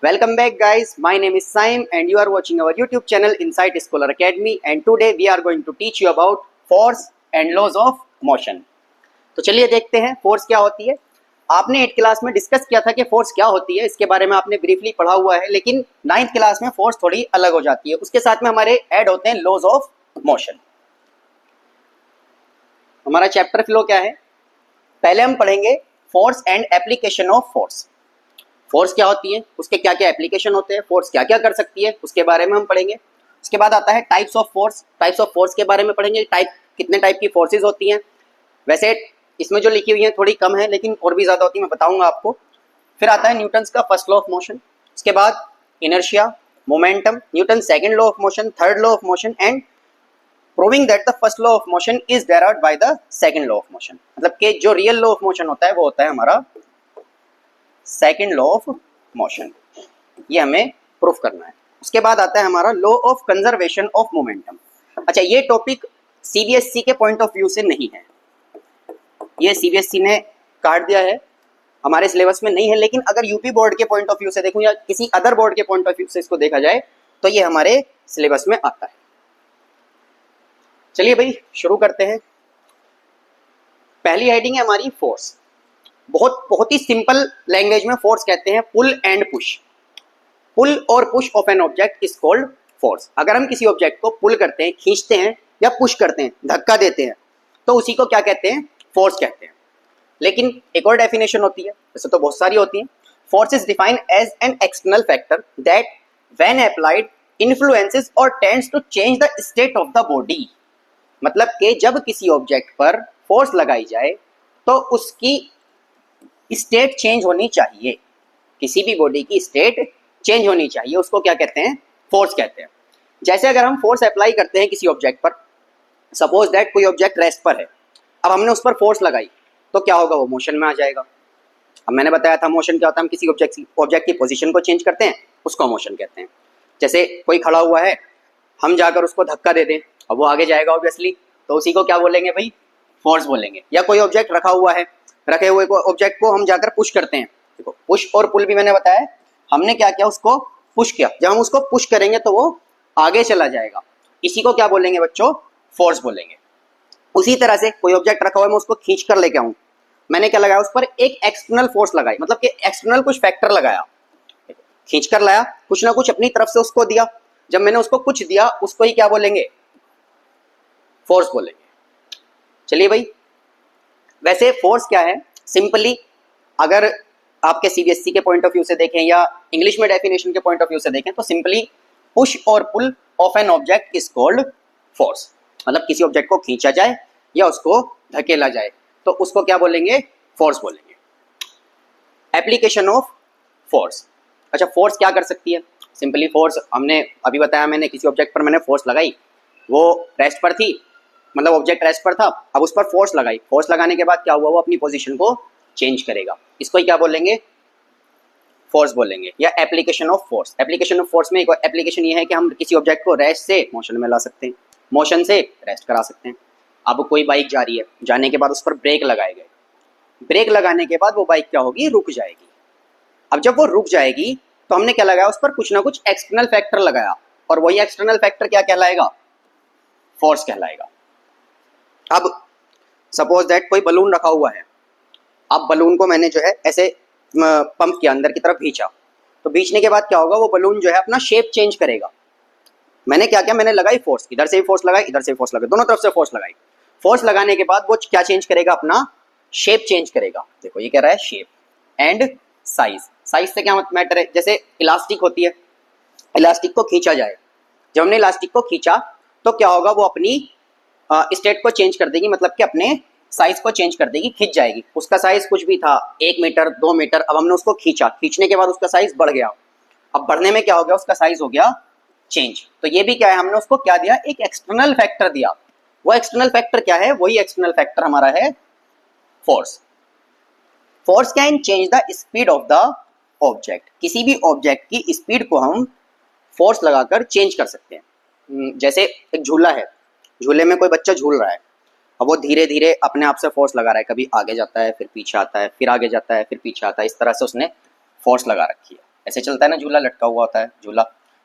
Welcome back guys, my name is Saim and you are watching our YouTube channel Insight Scholar Academy and today we are going to teach you about force and laws of motion। तो चलिए देखते हैं force क्या होती है। आपने 8th class में discuss किया था कि फोर्स क्या होती है, इसके बारे में आपने ब्रीफली पढ़ा हुआ है, लेकिन 9th क्लास में फोर्स थोड़ी अलग हो जाती है। उसके साथ में हमारे ऐड होते हैं लॉज ऑफ मोशन। हमारा चैप्टर फ्लो क्या है, पहले हम पढ़ेंगे force and application of force. Force क्या होती है, उसके क्या क्या एप्लीकेशन होते हैं, फोर्स क्या क्या कर सकती है, उसके बारे में हम पढ़ेंगे। उसके बाद आता है types of force. Types of force के बारे में पढ़ेंगे, कितने टाइप की फोर्सेज होती हैं। वैसे इसमें जो लिखी हुई है थोड़ी कम है, लेकिन और भी ज़्यादा होती है, मैं बताऊंगा आपको। फिर आता है न्यूटन्स का फर्स्ट लॉ ऑफ मोशन। उसके बाद inertia, momentum, Newton second law of motion, third law of motion and proving that the first law of motion is derived by the second law of motion. मतलब कि जो real law of motion होता है वो होता है हमारा second law of motion, ये हमें प्रूफ करना है। उसके बाद आता है हमारा law of conservation of momentum. अच्छा, ये टॉपिक सीबीएसई के पॉइंट ऑफ व्यू से नहीं है, ये सीबीएसई ने काट दिया है, हमारे सिलेबस में नहीं है। लेकिन अगर यूपी बोर्ड के पॉइंट ऑफ व्यू से देखूं या किसी अदर बोर्ड के पॉइंट ऑफ व्यू से इसको देखा जाए तो ये हमारे सिलेबस में आता है। चलिए भाई शुरू करते हैं। पहली हेडिंग है हमारी फोर्स। बहुत ही सिंपल लैंग्वेज में फोर्स कहते हैं पुल एंड पुश। पुल और push of an object is called force. अगर हम किसी ऑब्जेक्ट को पुल करते हैं, खींचते हैं या पुश करते हैं, धक्का देते हैं, तो उसी को क्या कहते हैं, फोर्स कहते हैं। लेकिन एक और डेफिनेशन होती है, वैसे तो बहुत सारी होती है। Force is defined as an external factor that when applied influences और tends to change the state of the body. मतलब कि जब किसी ऑब्जेक्ट पर फोर्स लगाई जाए तो उसकी स्टेट चेंज होनी चाहिए, किसी भी बॉडी की स्टेट चेंज होनी चाहिए, उसको क्या कहते हैं, फोर्स कहते हैं। जैसे अगर हम फोर्स अप्लाई करते हैं किसी ऑब्जेक्ट पर, सपोज दैट कोई ऑब्जेक्ट रेस्ट पर है, अब हमने उस पर फोर्स लगाई तो क्या होगा, वो मोशन में आ जाएगा। अब मैंने बताया था मोशन क्या होता है, हम किसी ऑब्जेक्ट की पोजीशन को चेंज करते हैं, उसको मोशन कहते हैं। जैसे कोई खड़ा हुआ है, हम जाकर उसको धक्का दे दें, अब वो आगे जाएगा ऑब्वियसली, तो उसी को क्या बोलेंगे भाई, फोर्स बोलेंगे। या कोई ऑब्जेक्ट रखा हुआ है, रखे हुए ऑब्जेक्ट को हम जाकर पुश करते हैं, देखो पुश और पुल भी मैंने बताया, हमने क्या किया, उसको पुश किया। जब हम उसको पुश करेंगे तो वो आगे चला जाएगा, इसी को क्या बोलेंगे बच्चों, फोर्स बोलेंगे। उसी तरह से कोई ऑब्जेक्ट रखा हुआ है, मैं उसको खींच कर लेके आऊं, मैंने क्या लगाया, उस पर एक एक्सटर्नल फोर्स लगाई, मतलब कि एक्सटर्नल कुछ फैक्टर लगाया, खींच कर लाया, कुछ ना कुछ अपनी तरफ से उसको दिया। जब मैंने उसको कुछ दिया, उसको ही क्या बोलेंगे, फोर्स बोलेंगे। चलिए भाई, वैसे फोर्स क्या है, सिंपली अगर आपके सीबीएसई के पॉइंट ऑफ व्यू से देखें या इंग्लिश में डेफिनेशन के पॉइंट ऑफ व्यू से देखें तो सिंपली पुश और pull of an object is called force. मतलब किसी ऑब्जेक्ट को खींचा जाए या उसको धकेला जाए तो उसको क्या बोलेंगे, फोर्स बोलेंगे। Application of force. अच्छा, फोर्स क्या कर सकती है, सिंपली फोर्स हमने अभी बताया, मैंने किसी ऑब्जेक्ट पर मैंने फोर्स लगाई, वो रेस्ट पर थी, मतलब ऑब्जेक्ट रेस्ट पर था, अब उस पर फोर्स लगाई, फोर्स लगाने के बाद क्या हुआ, वो अपनी पोजीशन को चेंज करेगा, इसको ही क्या बोलेंगे, फोर्स बोलेंगे। या application of force. Application of force में एक एप्लीकेशन ये है कि हम किसी ऑब्जेक्ट को रेस्ट से मोशन में ला सकते हैं, मोशन से रेस्ट करा सकते हैं। अब कोई बाइक जा रही है, जाने के बाद उस पर ब्रेक लगाए गए, ब्रेक लगाने के बाद वो बाइक क्या होगी, रुक जाएगी। अब जब वो रुक जाएगी तो हमने क्या लगाया, उस पर कुछ ना कुछ एक्सटर्नल फैक्टर लगाया, और वही एक्सटर्नल फैक्टर क्या कहलाएगा, फोर्स कहलाएगा। अब सपोज दैट कोई बलून रखा हुआ है, अब बलून को मैंने जो है ऐसे पंप किया, अंदर की तरफ खींचा, तो खींचने के बाद क्या होगा, वो बलून जो है अपना शेप चेंज करेगा। मैंने क्या किया, मैंने लगाई फोर्स, इधर से भी फोर्स लगाई, इधर से भी फोर्स लगाई, दोनों तरफ से फोर्स लगाई। फोर्स लगाने के बाद वो क्या चेंज करेगा, अपना शेप चेंज करेगा। देखो ये कह रहा है शेप एंड साइज। साइज से क्या मैटर है, जैसे इलास्टिक होती है, इलास्टिक को खींचा जाए, जब हमने इलास्टिक को खींचा तो क्या होगा, वो अपनी स्टेट को चेंज कर देगी, मतलब कि अपने साइज को चेंज कर देगी, खिंच जाएगी। उसका साइज कुछ भी था 1 मीटर 2 मीटर, अब हमने उसको खींचा, खींचने के बाद उसका साइज बढ़ गया, अब बढ़ने में क्या हो गया, उसका साइज हो गया चेंज। तो ये भी क्या है, हमने उसको क्या दिया, एक एक्सटर्नल फैक्टर दिया। वो एक्सटर्नल फैक्टर क्या है, वही एक्सटर्नल फैक्टर हमारा है force. Force can change the speed of the object. किसी भी ऑब्जेक्ट की स्पीड को हम फोर्स लगाकर चेंज कर सकते हैं। जैसे एक झूला है, झूले में कोई बच्चा झूल रहा है, अब वो धीरे धीरे अपने आप से फोर्स लगा रहा है, कभी आगे जाता है फिर पीछे आता है, फिर आगे जाता है फिर पीछे आता है, इस तरह से उसने फोर्स लगा रखी है। ऐसे चलता है ना, झूला लटका हुआ होता है झूला।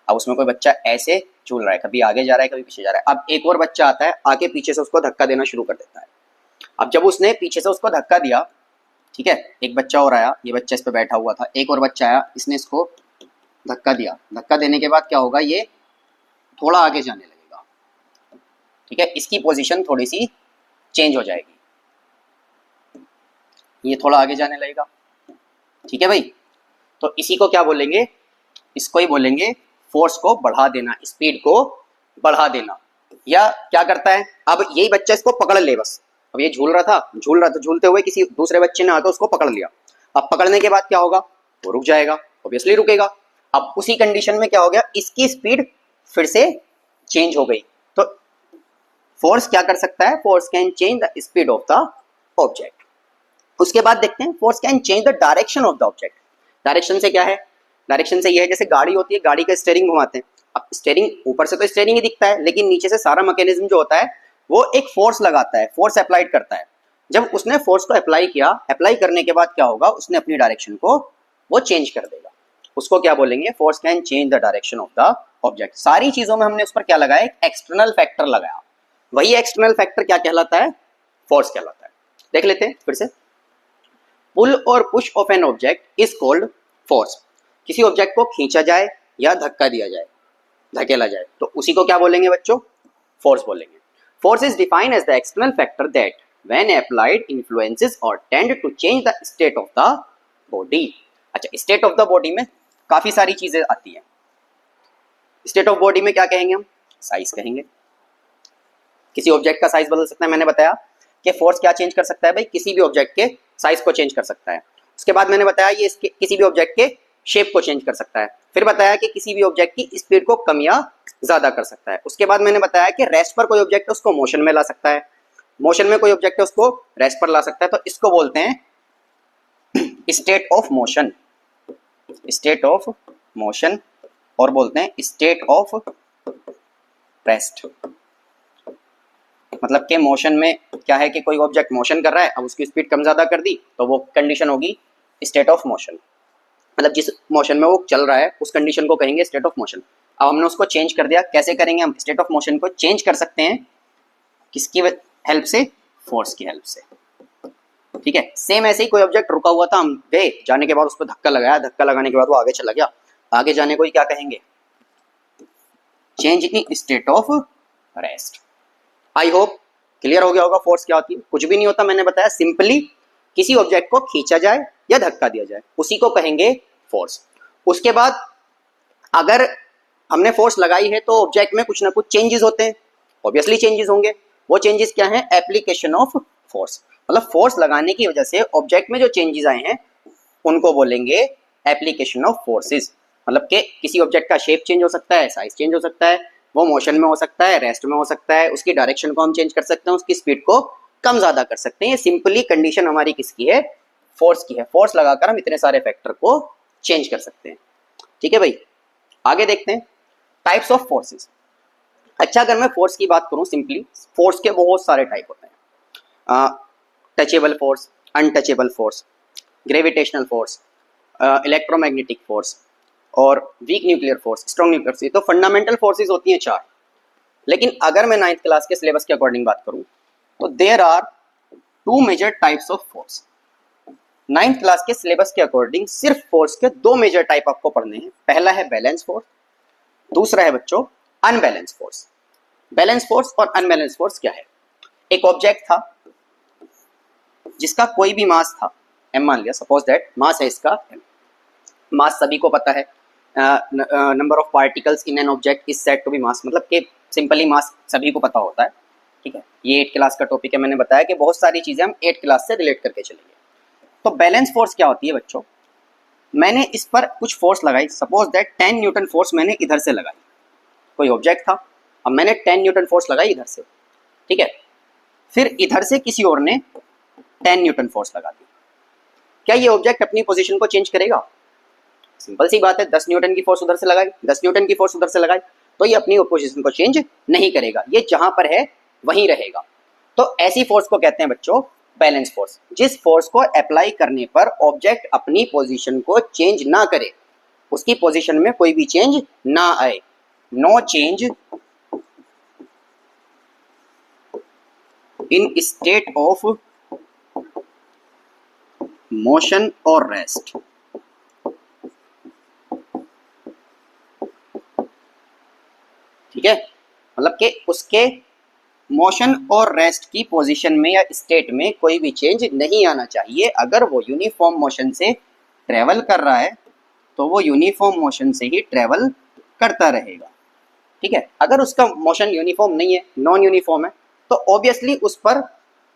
अब उसमें कोई बच्चा ऐसे झूल रहा है, कभी आगे जा रहा है कभी पीछे जा रहा है। अब एक और बच्चा आता है, आके पीछे से उसको धक्का देना शुरू कर देता है। अब जब उसने पीछे से उसको धक्का दिया, ठीक है, एक बच्चा और आया, ये बच्चा इस पे बैठा हुआ था, एक और बच्चा आया, इसने इसको धक्का दिया। धक्का देने के बाद क्या होगा, ये थोड़ा आगे जाने लगेगा, ठीक है, इसकी पोजीशन थोड़ी सी चेंज हो जाएगी, ये थोड़ा आगे जाने लगेगा, ठीक है भाई। तो इसी को क्या बोलेंगे, इसको ही बोलेंगे फोर्स को बढ़ा देना, स्पीड को बढ़ा देना। या क्या करता है, अब यही बच्चा इसको पकड़ ले बस, अब ये झूल रहा था, झूलते हुए किसी दूसरे बच्चे ने आकर उसको पकड़ लिया। अब पकड़ने के बाद क्या होगा, वो रुक जाएगा, ऑब्वियसली रुकेगा। अब उसी कंडीशन में क्या हो गया, इसकी स्पीड फिर से चेंज हो गई। तो फोर्स क्या कर सकता है, force can change the speed of the object. उसके बाद देखते हैं force can change the direction of the object. Direction से क्या है, डायरेक्शन से ये है जैसे गाड़ी होती है, गाड़ी का स्टीयरिंग घुमाते हैं। अब स्टीयरिंग ऊपर से तो स्टीयरिंग ही दिखता है, लेकिन नीचे से सारा मैकेनिज्म जो होता है वो एक फोर्स लगाता है, फोर्स अप्लाइड करता है। जब उसने फोर्स को अप्लाई किया, अप्लाई करने के बाद क्या होगा, उसने अपनी डायरेक्शन को वो चेंज कर देगा। उसको क्या बोलेंगे, force can change the direction of the object. सारी चीजों में हमने उस पर क्या लगाया, एक एक्सटर्नल फैक्टर लगाया। वही एक्सटर्नल फैक्टर क्या कहलाता है, फोर्स कहलाता है। देख लेते हैं फिर से। पुल और push of an object is called force. किसी ऑब्जेक्ट को खींचा जाए या धक्का दिया जाए, धकेला जाए, तो उसी को क्या बोलेंगे बच्चों, फोर्स बोलेंगे। Force is defined as the external factor that when applied influences और tend to change the state of the body. अच्छा, स्टेट ऑफ द बॉडी में काफी सारी चीजें आती हैं। स्टेट ऑफ बॉडी में क्या कहेंगे हम, साइज कहेंगे। किसी ऑब्जेक्ट का साइज बदल सकता है, मैंने बताया कि फोर्स क्या चेंज कर सकता है भाई, किसी भी ऑब्जेक्ट के साइज को चेंज कर सकता है। उसके बाद मैंने बताया ये इसके किसी भी ऑब्जेक्ट के शेप को चेंज कर सकता है। फिर बताया कि किसी भी ऑब्जेक्ट की स्पीड को कम या ज्यादा कर सकता है। उसके बाद मैंने बताया कि रेस्ट पर कोई ऑब्जेक्ट है उसको मोशन में ला सकता है, मोशन में कोई ऑब्जेक्ट है उसको रेस्ट पर ला सकता है। तो इसको बोलते हैं state of motion, state of motion, और बोलते हैं स्टेट ऑफ रेस्ट। मतलब के मोशन में क्या है कि कोई ऑब्जेक्ट मोशन कर रहा है, अब उसकी स्पीड कम ज्यादा कर दी तो वो कंडीशन होगी स्टेट ऑफ मोशन। मतलब जिस मोशन में वो चल रहा है उस कंडीशन को कहेंगे स्टेट ऑफ मोशन। अब हमने उसको चेंज कर दिया, कैसे करेंगे हम स्टेट ऑफ मोशन को चेंज कर सकते हैं, किसकी हेल्प से, फोर्स की हेल्प से, ठीक है। सेम ऐसे ही कोई ऑब्जेक्ट रुका हुआ था, हम गए, जाने के बाद उस पर धक्का लगाया, धक्का लगाने के बाद वो आगे चला गया, आगे जाने को ही क्या कहेंगे, change in state of rest. I hope clear हो गया होगा फोर्स क्या होती है। कुछ भी नहीं होता, मैंने बताया सिंपली किसी ऑब्जेक्ट को खींचा जाए या धक्का दिया जाए, उसी को कहेंगे फोर्स। उसके बाद अगर हमने फोर्स लगाई है तो ऑब्जेक्ट में कुछ ना कुछ चेंजेस होते हैं, ऑब्वियसली चेंजेस होंगे। वो चेंजेस क्या हैं, एप्लीकेशन ऑफ फोर्स। मतलब फोर्स लगाने की वजह से ऑब्जेक्ट में जो चेंजेस आए हैं उनको बोलेंगे एप्लीकेशन ऑफ फोर्सेस। मतलब कि किसी ऑब्जेक्ट का शेप चेंज हो सकता है, साइज चेंज हो सकता है, वो मोशन में हो सकता है, रेस्ट में हो सकता है, उसकी डायरेक्शन को हम चेंज कर सकते हैं, उसकी स्पीड को कम ज्यादा कर सकते हैं। ये सिंपली कंडीशन हमारी किसकी है, फोर्स की है। फोर्स लगाकर हम इतने सारे फैक्टर को चेंज कर सकते हैं, ठीक है भाई। आगे देखते हैं टाइप्स ऑफ फोर्सेस। अच्छा, अगर मैं फोर्स की बात करूं सिंपली, फोर्स के बहुत सारे टाइप होते हैं। Touchable force, untouchable force, gravitational force, electromagnetic force और weak nuclear force, strong nuclear force. तो फंडामेंटल फोर्सेस होती हैं 4। लेकिन अगर मैं 9th क्लास के सिलेबस के अकॉर्डिंग बात करूं तो there are 2 major types of force. 9th class के सिलेबस के अकॉर्डिंग सिर्फ फोर्स के 2 मेजर टाइप आपको पढ़ने हैं। पहला है बैलेंस फोर्स, दूसरा है बच्चों अनबैलेंस फोर्स। बैलेंस फोर्स और अनबैलेंस फोर्स क्या है, एक ऑब्जेक्ट था जिसका कोई भी मास था, m मान लिया, सपोज दैट मास है इसका m। मास सभी को पता है, number of particles in an object is said to be mass. मतलब कि सिंपली मास सभी को पता होता है, ठीक है। ये 8th क्लास का टॉपिक है, मैंने बताया कि बहुत सारी चीजें हम 8th क्लास से रिलेट करके चलेंगे। तो बैलेंस फोर्स क्या होती है बच्चों, मैंने इस पर कुछ फोर्स लगाई, सपोज दैट 10 न्यूटन फोर्स मैंने इधर से लगाई, कोई ऑब्जेक्ट था, अब मैंने 10 न्यूटन फोर्स लगाई इधर से, ठीक है। फिर इधर से किसी और ने 10 न्यूटन फोर्स लगा दी, क्या ये ऑब्जेक्ट अपनी पोजीशन को चेंज करेगा? सिंपल सी बात है, 10 न्यूटन की फोर्स उधर से लगाई, 10 न्यूटन की फोर्स उधर से लगाई, तो ये अपनी पोजीशन को चेंज नहीं करेगा, ये जहां पर है वहीं रहेगा। तो ऐसी फोर्स को कहते हैं बच्चों बैलेंस फोर्स। जिस फोर्स को अप्लाई करने पर ऑब्जेक्ट अपनी पोजीशन को चेंज ना करे उसकी पोजीशन में कोई भी चेंज ना आए, no change in state of motion और रेस्ट। ठीक है, मतलब कि उसके मोशन और रेस्ट की पोजीशन में या स्टेट में कोई भी चेंज नहीं आना चाहिए। अगर वो यूनिफॉर्म मोशन से ट्रेवल कर रहा है तो वो यूनिफॉर्म मोशन से ही ट्रेवल करता रहेगा। ठीक है, अगर उसका मोशन यूनिफॉर्म नहीं है, नॉन यूनिफॉर्म है, तो ऑब्वियसली उस पर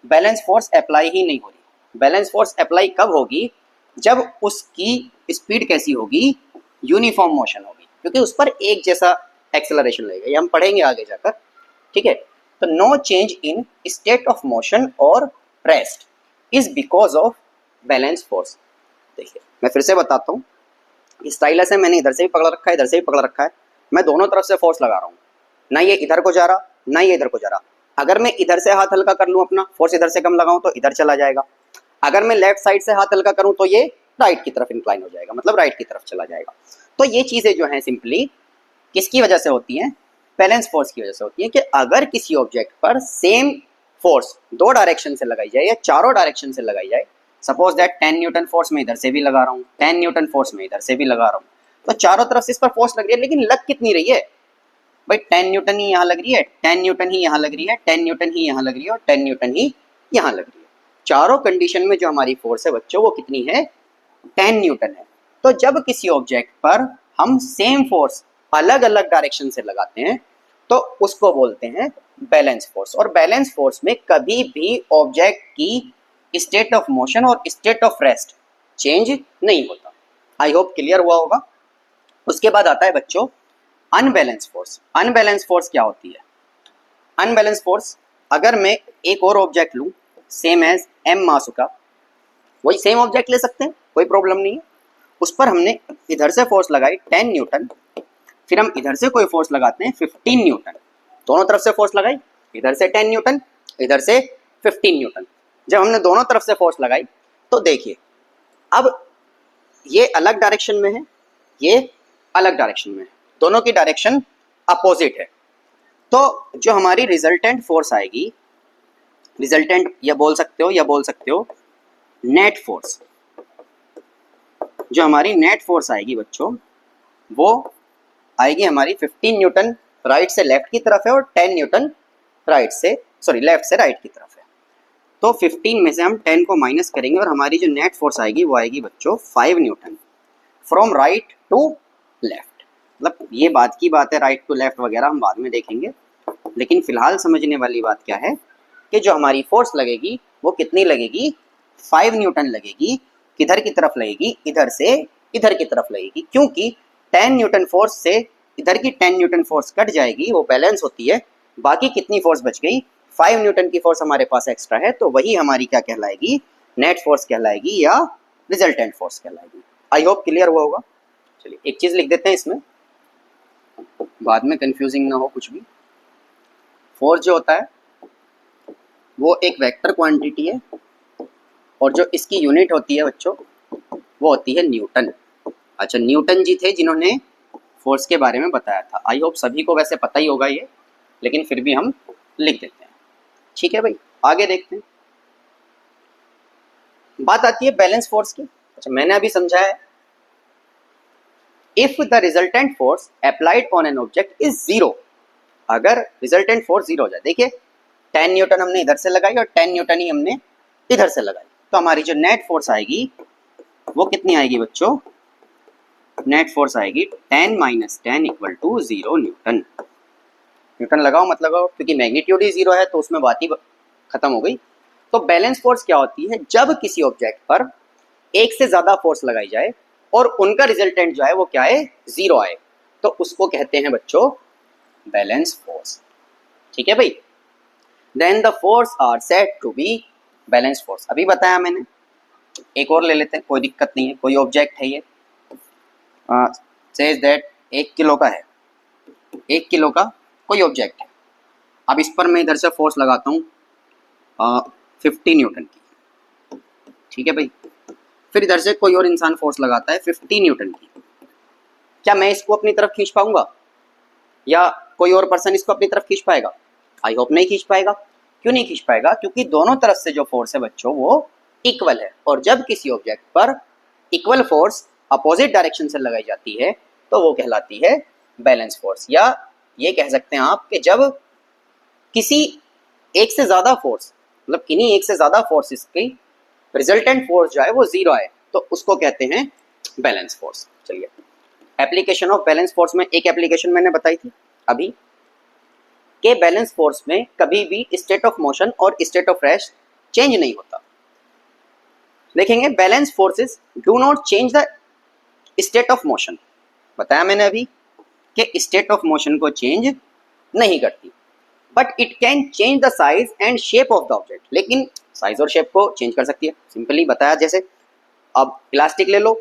बैलेंस फोर्स अप्लाई ही नहीं हो रही। बैलेंस फोर्स अप्लाई कब होगी? जब उसकी स्पीड कैसी होगी? यूनिफॉर्म मोशन होगी, क्योंकि उस पर एक जैसा एक्सेलरेशन लगेगा। ये हम पढ़ेंगे आगे जाकर। ठीक है, तो no change in state of motion और rest is because of balance force. देखिए मैं फिर से बताता हूँ, स्टाइलस है, मैंने इधर से भी पकड़ रखा है, इधर से भी पकड़ रखा है, मैं दोनों तरफ से फोर्स लगा रहा हूँ, ना ये इधर को जा रहा ना ये इधर को जा रहा। अगर मैं इधर से हाथ हल्का कर लूँ, अपना फोर्स इधर से कम लगाऊं तो इधर चला जाएगा। अगर मैं लेफ्ट साइड से हाथ हल्का करूं तो ये राइट की तरफ इंक्लाइन हो जाएगा, मतलब राइट की तरफ चला जाएगा। तो ये चीजें जो हैं सिंपली किसकी वजह से होती हैं? बैलेंस फोर्स की वजह से होती है। कि अगर किसी ऑब्जेक्ट पर सेम फोर्स दो डायरेक्शन से लगाई जाए या चारों डायरेक्शन से लगाई जाए, सपोज दैट 10 न्यूटन फोर्स में इधर से भी लगा रहा हूँ, 10 न्यूटन फोर्स में इधर से भी लगा रहा हूँ, तो चारों तरफ से इस पर फोर्स लग रही है, लेकिन लग कितनी रही है भाई? 10 न्यूटन ही यहाँ लग रही है, 10 न्यूटन ही यहाँ लग रही है, 10 न्यूटन ही यहाँ लग रही है और 10 न्यूटन ही यहाँ लग रही है। चारों कंडीशन में जो हमारी फोर्स है बच्चों वो कितनी है? 10 न्यूटन है। तो जब किसी ऑब्जेक्ट पर हम सेम फोर्स अलग अलग डायरेक्शन से लगाते हैं तो उसको बोलते हैं बैलेंस फोर्स। और बैलेंस फोर्स में कभी भी ऑब्जेक्ट की स्टेट ऑफ मोशन और स्टेट ऑफ रेस्ट चेंज नहीं होता। आई होप क्लियर हुआ होगा। उसके बाद आता है बच्चों अनबैलेंस फोर्स। अनबैलेंस फोर्स क्या होती है? अनबैलेंस फोर्स, अगर मैं एक और ऑब्जेक्ट लूं सेम एज m मास का, वही सेम ऑब्जेक्ट ले सकते हैं, कोई प्रॉब्लम नहीं है। उस पर हमने इधर से फोर्स लगाई 10 न्यूटन, फिर हम इधर से कोई फोर्स लगाते हैं 15 न्यूटन, दोनों तरफ से फोर्स लगाई, इधर से 10 न्यूटन इधर से 15 न्यूटन। जब हमने दोनों तरफ से फोर्स लगाई तो देखिए अब ये अलग डायरेक्शन में है, ये अलग डायरेक्शन में है, दोनों की डायरेक्शन अपोजिट है। तो जो हमारी रिजल्टेंट फोर्स आएगी, रिजल्टेंट या बोल सकते हो नेट फोर्स, जो हमारी नेट फोर्स आएगी बच्चों वो आएगी हमारी 15 न्यूटन राइट से लेफ्ट की तरफ है और 10 न्यूटन लेफ्ट से राइट की तरफ है। तो 15 में से हम 10 को माइनस करेंगे और हमारी जो नेट फोर्स आएगी वो आएगी बच्चों 5 newton from right to left. मतलब ये बात की बात है, राइट टू लेफ्ट वगैरह हम बाद में देखेंगे, लेकिन फिलहाल समझने वाली बात क्या है कि जो हमारी फोर्स लगेगी वो कितनी लगेगी? 5 न्यूटन लगेगी। किधर की तरफ लगेगी? इधर से इधर की तरफ लगेगी, क्योंकि 10 न्यूटन फोर्स से इधर की 10 न्यूटन फोर्स कट जाएगी, वो बैलेंस होती है। बाकी कितनी फोर्स बच गई? 5 न्यूटन की फोर्स हमारे पास एक्स्ट्रा है, तो वही हमारी क्या कहलाएगी? नेट फोर्स कहलाएगी या रिजल्टेंट फोर्स कहलाएगी। आई होप क्लियर हुआ होगा। चलिए एक चीज लिख देते हैं इसमें, बाद में कंफ्यूजिंग ना हो कुछ भी। फोर्स जो होता है वो एक वेक्टर क्वांटिटी है और जो इसकी यूनिट होती है बच्चों वो होती है न्यूटन। अच्छा, न्यूटन जी थे जिन्होंने फोर्स के बारे में बताया था। आई होप सभी को वैसे पता ही होगा ये, लेकिन फिर भी हम लिख देते हैं। ठीक है भाई, आगे देखते हैं। बात आती है बैलेंस फोर्स की। अच्छा, मैंने अभी समझाया है if the resultant force applied on an object is zero, अगर रिजल्टेंट फोर्स जीरो हो जाए। देखिए 10 न्यूटन हमने इधर से लगाई और 10 न्यूटन ही हमने इधर से लगाई, तो हमारी जो नेट फोर्स आएगी वो कितनी आएगी बच्चों? नेट फोर्स आएगी 10 minus 10 equal to 0 newton. Newton लगाओ मत लगाओ, क्योंकि मैग्नीट्यूड ही जीरो है तो उसमें बात ही खत्म हो गई। तो बैलेंस फोर्स क्या होती है? जब किसी ऑब्जेक्ट पर एक से ज्यादा फोर्स लगाई जाए और उनका रिजल्टेंट जो है वो क्या है? जीरो आए, तो उसको कहते हैं बच्चों बैलेंस फोर्स। ठीक है भाई, then the force are said to be balance force. अभी बताया मैंने, एक और ले लेते हैं, कोई दिक्कत नहीं है। कोई ऑब्जेक्ट है ये, सेज दैट 1 किलो का है, 1 किलो का कोई ऑब्जेक्ट है। अब इस पर मैं इधर से फोर्स लगाता हूँ 50 न्यूटन की। ठीक है भाई, फिर इधर से कोई और इंसान फोर्स लगाता है 50 न्यूटन की। क्या मैं इसको अपनी तरफ खींच पाऊंगा या कोई और पर्सन इसको अपनी तरफ खींच पाएगा? आई होप नहीं खींच पाएगा। क्यों नहीं खींच पाएगा? क्योंकि दोनों तरफ से जो फोर्स है बच्चों वो इक्वल है, और जब किसी ऑब्जेक्ट पर इक्वल फोर्स अपोजिट डायरेक्शन से लगाई जाती है तो वो कहलाती है बैलेंस फोर्स। या ये कह सकते हैं आप कि जब किसी एक से ज्यादा फोर्स, मतलब किन्हीं एक से ज्यादा फोर्सेस की रिजल्टेंट फोर्स जो है वो जीरो आए तो उसको कहते हैं बैलेंस फोर्स। चलिए, एप्लीकेशन ऑफ बैलेंस फोर्स में एक एप्लीकेशन मैंने बताई थी अभी कि बैलेंस फोर्स में कभी भी स्टेट ऑफ मोशन और स्टेट ऑफ रेस्ट चेंज नहीं होता। देखेंगे, balance forces do not change the state of motion. बताया मैंने अभी कि स्टेट ऑफ मोशन को चेंज नहीं करती, but it can change the size and shape of the object. लेकिन साइज और शेप को चेंज कर सकती है। सिंपली बताया, जैसे अब इलास्टिक ले लो,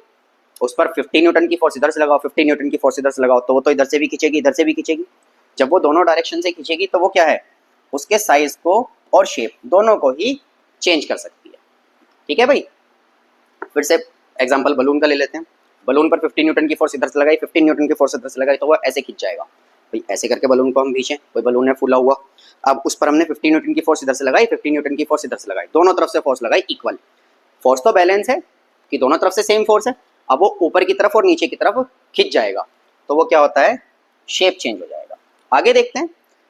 उस पर 50 न्यूटन की फोर्स इधर से लगाओ, 50 न्यूटन की फोर्स इधर से लगाओ, तो वो तो इधर से भी खींचेगी, इधर से भी खींचेगी। जब वो दोनों डायरेक्शन से खींचेगी तो वो क्या है, उसके साइज को और शेप दोनों को ही चेंज कर सकती है। ठीक है भाई। फिर से एग्जांपल बलून का ले लेते हैं। बलून पर 50 न्यूटन की फोर्स इधर से लगाई, 50 न्यूटन की फोर्स इधर से लगाई, तो वो ऐसे खींच जाएगा। भाई ऐसे करके बलून को हम खींचें, कोई बलून है फूला हुआ, अब उस पर हमने 50 न्यूटन की फोर्स इधर से लगाई, 50 न्यूटन की फोर्स इधर से लगाई, दोनों तरफ से फोर्स लगाई इक्वल। फोर्स तो बैलेंस है कि दोनों तरफ से सेम फोर्स है। अब वो ऊपर की तरफ और नीचे की तरफ खिंच जाएगा तो वो क्या होता है, शेप चेंज हो जाएगा। आगे देखते हैं,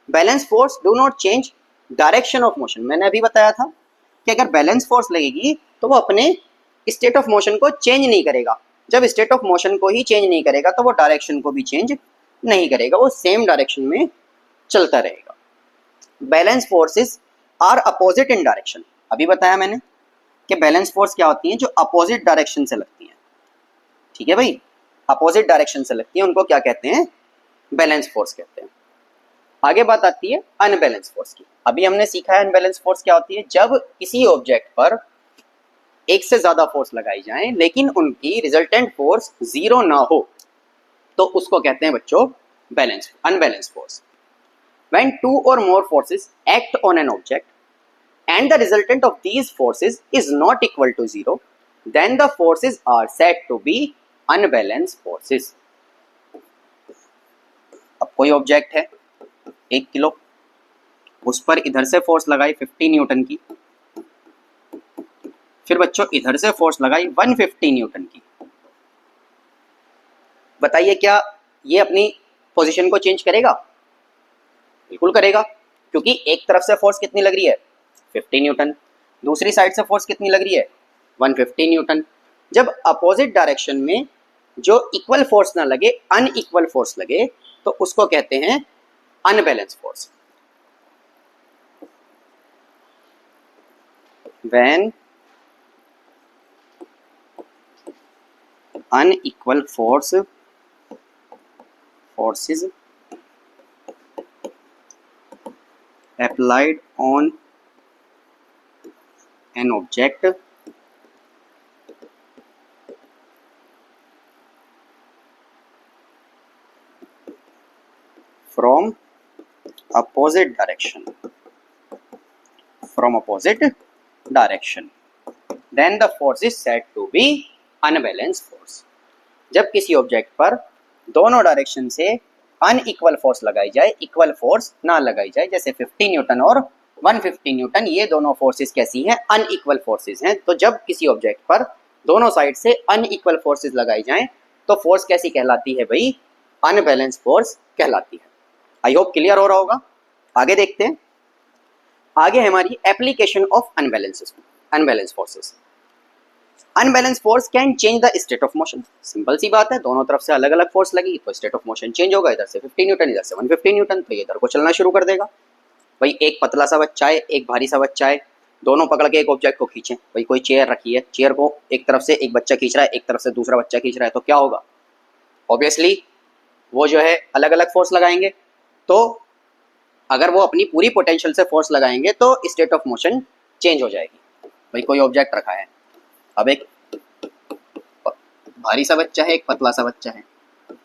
balance force do not change direction of motion. मैंने अभी बताया था कि अगर बैलेंस फोर्स लगेगी तो वो अपने स्टेट ऑफ मोशन को चेंज नहीं करेगा। जब स्टेट ऑफ मोशन को ही चेंज नहीं करेगा तो वो डायरेक्शन को भी चेंज नहीं करेगा, वो सेम डायरेक्शन में चलता रहेगा। Balance forces are opposite in direction. अभी बताया मैंने कि बैलेंस फोर्स क्या होती है, जो अपोजिट डायरेक्शन से लगती है। ठीक है भाई, अपोजिट डायरेक्शन से लगती है उनको क्या कहते हैं, बैलेंस फोर्स कहते हैं। आगे बात आती है अनबैलेंस फोर्स की। अभी हमने सीखा है अनबैलेंस फोर्स क्या होती है, जब किसी ऑब्जेक्ट पर एक से ज्यादा फोर्स लगाई जाए लेकिन उनकी रिजल्टेंट फोर्स जीरो ना हो तो उसको कहते हैं बच्चों balance unbalance force. When two और more forces act on an object and the resultant of these forces is not equal to zero, then the forces are said to be unbalanced forces. अब कोई object है 1 kilo, उस पर इधर से force लगाई 50 Newton की, फिर बच्चों इधर से फोर्स लगाई 150 न्यूटन की। बताइए क्या ये अपनी पोजीशन को चेंज करेगा? बिल्कुल करेगा, क्योंकि एक तरफ से फोर्स कितनी लग रही है 50 न्यूटन, दूसरी साइड से फोर्स कितनी लग रही है 150 न्यूटन। जब अपोजिट डायरेक्शन में जो इक्वल फोर्स ना लगे, अनइक्वल फोर्स लगे, तो उसको कहते हैं unbalance force. When unequal forces applied on an object from opposite direction, then the force is said to be unbalanced force। जब किसी ऑब्जेक्ट पर दोनों डायरेक्शन से अनइक्वल फोर्स लगाई जाए, इक्वल फोर्स ना लगाई जाए, जैसे 50 न्यूटन और 150 न्यूटन, ये दोनों फोर्सेस कैसी हैं, अनइक्वल फोर्सेस हैं। तो जब किसी ऑब्जेक्ट पर दोनों साइड से अनइक्वल फोर्सेस लगाई जाएं तो फोर्स कैसी कहलाती है भाई, अनबैलेंस फोर्स कहलाती है। आई होप क्लियर हो रहा होगा। आगे देखते हैं, आगे हमारी application of unbalance forces. Unbalance force can change the state of motion. Simple सी बात है, दोनों तरफ से अलग अलग फोर्स लगी तो स्टेट ऑफ मोशन चेंज होगा। इधर से 50 न्यूटन, इधर से 150 न्यूटन, तो ये इधर को चलना शुरू कर देगा। भाई एक पतला सा बच्चा है, एक भारी सा बच्चा है, दोनों पकड़ के एक ऑब्जेक्ट को खींचें। भाई कोई चेयर रखी है, चेयर को एक तरफ से एक बच्चा खींच रहा है, एक तरफ से दूसरा बच्चा खींच रहा है, तो क्या होगा, ऑब्वियसली वो जो है अलग अलग फोर्स लगाएंगे। तो अगर वो अपनी पूरी पोटेंशियल से फोर्स लगाएंगे तो स्टेट ऑफ मोशन चेंज हो जाएगी। भाई कोई ऑब्जेक्ट रखा है, अब एक भारी सा बच्चा है, एक पतला सा बच्चा है,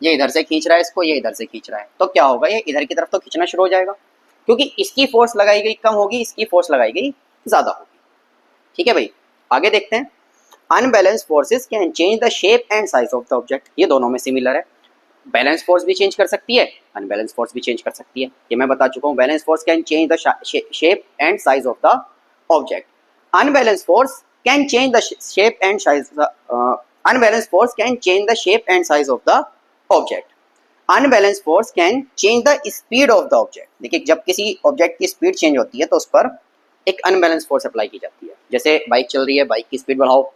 ये इधर से खींच रहा है इसको, ये इधर से खींच रहा है, तो क्या होगा, ये इधर की तरफ तो खींचना शुरू हो जाएगा, क्योंकि इसकी फोर्स लगाई गई कम होगी, इसकी फोर्स लगाई गई ज्यादा होगी। ठीक है भाई, आगे देखते हैं। Unbalance forces can change the shape and size of the object. ये दोनों में सिमिलर है। बैलेंस फोर्स भी चेंज कर सकती है, अनबैलेंस फोर्स भी चेंज कर सकती है। ये मैं बता चुका हूँ। Balance force can change the shape and size of the object. Unbalance force can change the shape and size unbalance force can change the shape and size of the object. Unbalance force can change the speed of the object. देखिए, जब किसी object की speed change होती है तो उस पर एक अनबैलेंस फोर्स अप्लाई की जाती है। जैसे बाइक चल रही है, बाइक की स्पीड बढ़ाओ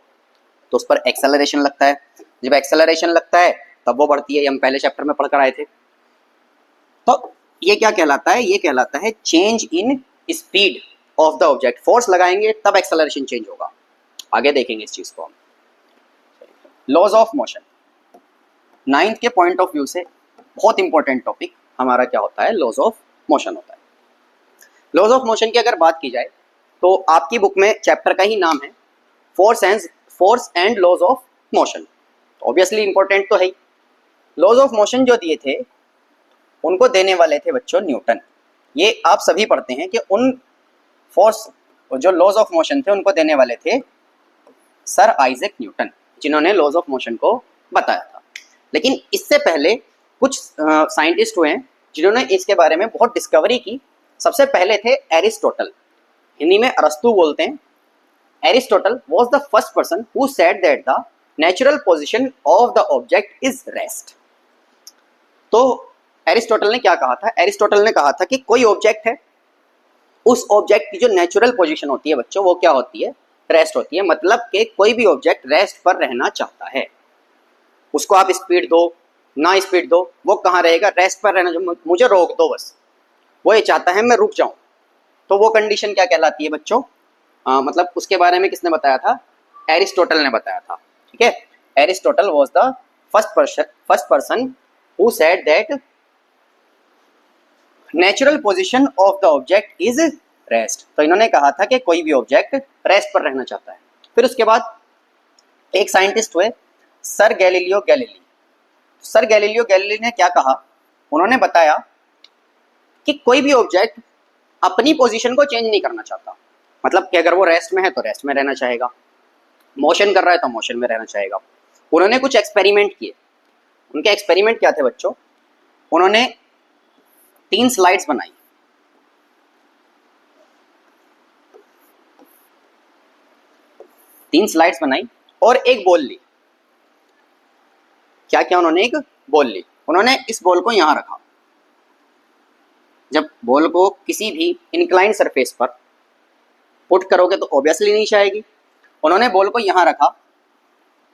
तो उस पर एक्सेलरेशन लगता है। जब एक्सेलरेशन लगता है तब वो बढ़ती है। ये हम पहले चैप्टर में पढ़कर आए थे। तो ये क्या कहलाता है? ये कहलाता है change in speed of the object. Force लगाएंगे तब एक्सेलरेशन चेंज होगा। आगे देखेंगे इस चीज को हम। लॉज ऑफ मोशन, 9th के पॉइंट ऑफ व्यू से बहुत इंपॉर्टेंट टॉपिक हमारा क्या होता है? लॉज ऑफ मोशन होता है। लॉज ऑफ मोशन की अगर बात की जाए तो आपकी बुक में चैप्टर का ही नाम है force and laws of motion. Obviously important तो है ही। लॉज ऑफ मोशन जो दिए थे उनको देने वाले थे बच्चों न्यूटन। ये आप सभी पढ़ते हैं कि उन फोर्स जो लॉज ऑफ मोशन थे उनको देने वाले थे सर आइजैक न्यूटन, जिन्होंने लॉज ऑफ मोशन को बताया था। लेकिन इससे पहले कुछ साइंटिस्ट हुए हैं जिन्होंने इसके बारे में बहुत डिस्कवरी की। सबसे पहले थे एरिस्टोटल, हिंदी में अरस्तु बोलते हैं। Aristotle was the first person who said that the natural position of the object is rest. तो एरिस्टोटल ने क्या कहा था? एरिस्टोटल ने कहा था कि कोई ऑब्जेक्ट है, उस ऑब्जेक्ट की जो नेचुरल पोजीशन होती है बच्चों वो क्या होती है? रेस्ट होती है। मतलब कि कोई भी ऑब्जेक्ट रेस्ट पर रहना चाहता है, उसको आप स्पीड दो ना स्पीड दो, वो कहाँ रहेगा? रेस्ट पर रहना। मुझे रोक दो बस, वो ये चाहता है मैं रुक जाऊं, तो वो कंडीशन क्या कहलाती है बच्चों? मतलब उसके बारे में किसने बताया था? एरिस्टोटल ने बताया था। ठीक है, Aristotle was the first person who said that natural position of the object is rest. तो इन्होंने कहा था कि कोई भी ऑब्जेक्ट रेस्ट पर रहना चाहता है। फिर उसके बाद एक साइंटिस्ट हुए sir Galileo Galilei. Sir Galileo Galilei ने क्या कहा? उन्होंने बताया कि कोई भी ऑब्जेक्ट अपनी पोजीशन को चेंज नहीं करना चाहता। मतलब कि अगर वो रेस्ट में है तो रेस्ट में रहना चाहेगा, मोशन कर रहा है तो मोशन में रहना चाहेगा। उन्होंने कुछ एक्सपेरिमेंट किए। उनके एक्सपेरिमेंट क्या थे बच्चों? उन्होंने 3 स्लाइड्स बनाई। और एक बॉल ली। क्या क्या उन्होंने? एक बॉल ली। उन्होंने इस बॉल को यहां रखा। जब बॉल को किसी भी इंक्लाइन सरफेस पर पुट करोगे तो ऑब्वियसली नीचे आएगी। उन्होंने बॉल को यहां रखा।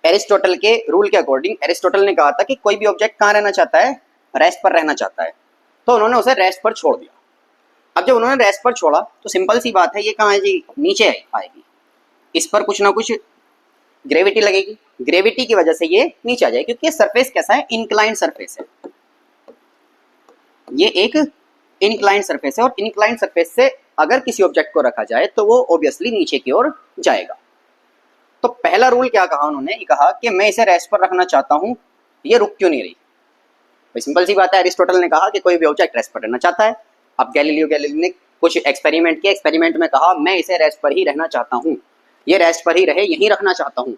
एरिस्टोटल के रूल के अकॉर्डिंग एरिस्टोटल ने कहा था कि कोई भी ऑब्जेक्ट कहां रहना चाहता है? रेस्ट पर रहना चाहता है। तो उन्होंने उसे रेस्ट पर छोड़ दिया। अब जब उन्होंने रेस्ट पर छोड़ा तो सिंपल सी बात है, ये कहाँ आएगी? नीचे आएगी। इस पर कुछ ना कुछ ग्रेविटी लगेगी। ग्रेविटी की वजह से ये नीचे आ जाएगी, क्योंकि ये सरफेस कैसा है? इंक्लाइन सरफेस है। ये एक इंक्लाइन सरफेस है और इंक्लाइन सरफेस से अगर किसी ऑब्जेक्ट को रखा जाए तो वो ऑब्वियसली नीचे की ओर जाएगा। तो पहला रूल क्या कहा उन्होंने? ये कहा कि मैं इसे रेस्ट पर रखना चाहता हूं, ये रुक क्यों नहीं रही? भाई सिंपल सी बात है, एरिस्टोटल ने कहा कि कोई भी ऑब्जेक्ट रेस्ट पर रहना चाहता है। अब गैलीलियो गैलीली ने कुछ एक्सपेरिमेंट किए। एक्सपेरिमेंट में कहा मैं इसे रेस्ट पर ही रहना चाहता हूं, ये रेस्ट पर ही रहे, यहीं रखना चाहता हूं,